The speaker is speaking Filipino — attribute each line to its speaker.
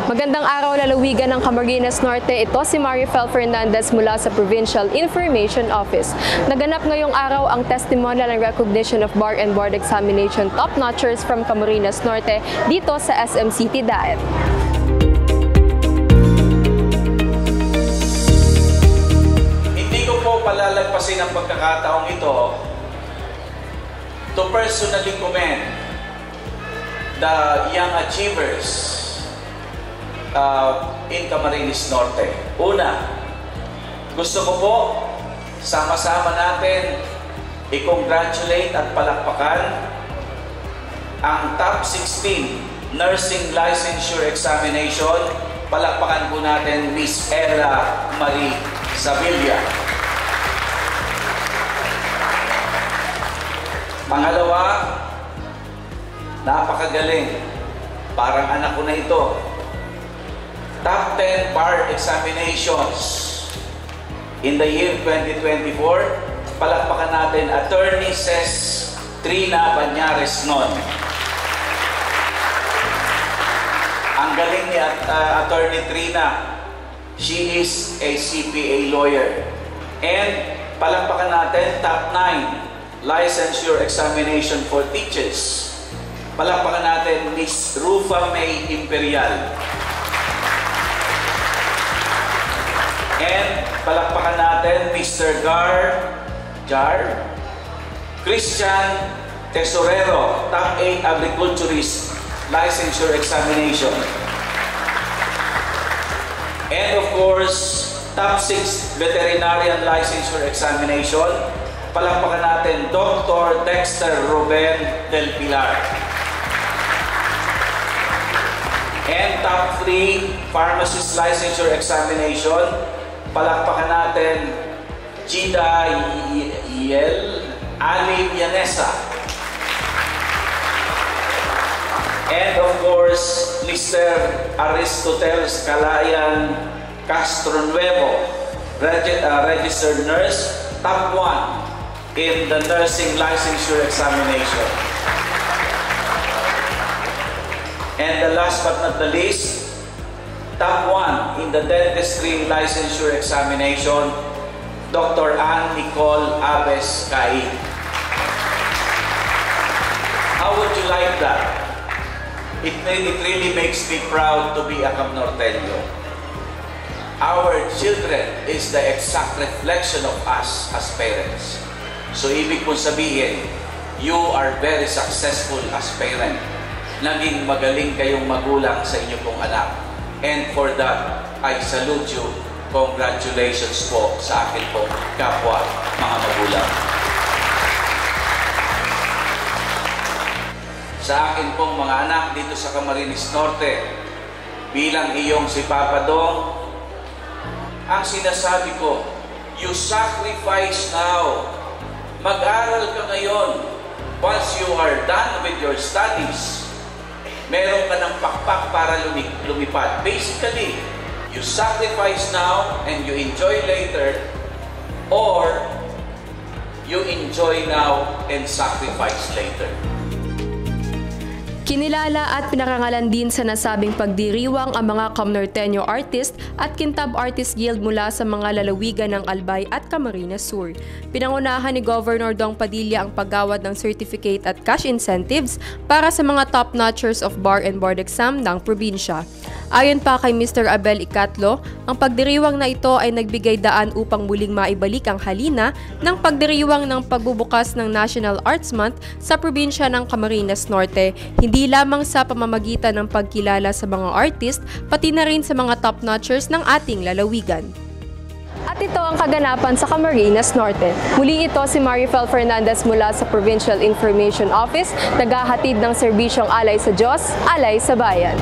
Speaker 1: Magandang araw, lalawigan ng Camarines Norte. Ito si Marifel Fernandez mula sa Provincial Information Office. Naganap ngayong araw ang testimonial and recognition of bar and board examination top-notchers from Camarines Norte dito sa SM City Daet.
Speaker 2: Hindi ko po palalagpasin ang pagkakataong ito to personally commend the young achievers in Camarines Norte. Una, gusto ko po sama-sama natin i-congratulate at palakpakan ang top 16 nursing licensure examination. Palakpakan po natin Miss Ella Marie Sabilla. Pangalawa, napakagaling. Parang anak ko na ito. Top 10 bar examinations in the year 2024. Palakpakan natin Attorney Ses Trina Banyares Noon. Ang galing ni Attorney Trina. She is a CPA lawyer. And palakpakan natin top 9 licensure examination for teachers. Palakpakan natin Miss Rufa May Imperial. And palakpakan natin Mr. Jar Christian Tesorero, top 8 agriculturist licensure examination. And of course, top 6 veterinarian licensure examination. Palakpakan natin Dr. Dexter Ruben Del Pilar. And top 3 pharmacist licensure examination. Palakpakan natin Gida Ali Yanesa. And of course, Mr. Aristoteles Calayan Castronuevo, registered nurse, top 1 in the nursing licensure examination. And the last but not the least, top 1 in the dentistry licensure examination, Dr. Ann Nicole Aves Cain. How would you like that? It really makes me proud to be a Camnorteño. Our children is the exact reflection of us as parents. So ibig kong sabihin, you are very successful as parent. Naging magaling kayong magulang sa inyo pong anak. And for that, I salute you. Congratulations po sa akin po, kapwa mga magulang. Sa akin pong mga anak dito sa Camarines Norte, bilang iyong si Papa Dong, ang sinasabi ko, you sacrifice now. Mag-aral ka ngayon. Once you are done with your studies, meron ka ng pakpak para lumipad. Basically, you sacrifice now and you enjoy later, or you enjoy now and sacrifice later.
Speaker 1: Kinilala at pinarangalan din sa nasabing pagdiriwang ang mga Camnorteño artist at Kintab Artist Guild mula sa mga lalawigan ng Albay at Camarines Sur. Pinangunahan ni Governor Dong Padilla ang paggawad ng certificate at cash incentives para sa mga top-notchers of bar and board exam ng probinsya. Ayon pa kay Mr. Abel Icatlo, ang pagdiriwang na ito ay nagbigay daan upang muling maibalik ang halina ng pagdiriwang ng pagbubukas ng National Arts Month sa probinsya ng Camarines Norte, hindi lamang sa pamamagitan ng pagkilala sa mga artist, pati na rin sa mga top-notchers ng ating lalawigan. At ito ang kaganapan sa Camarines Norte. Muli ito si Marifel Fernandez mula sa Provincial Information Office, naghahatid ng serbisyong alay sa Diyos, alay sa bayan.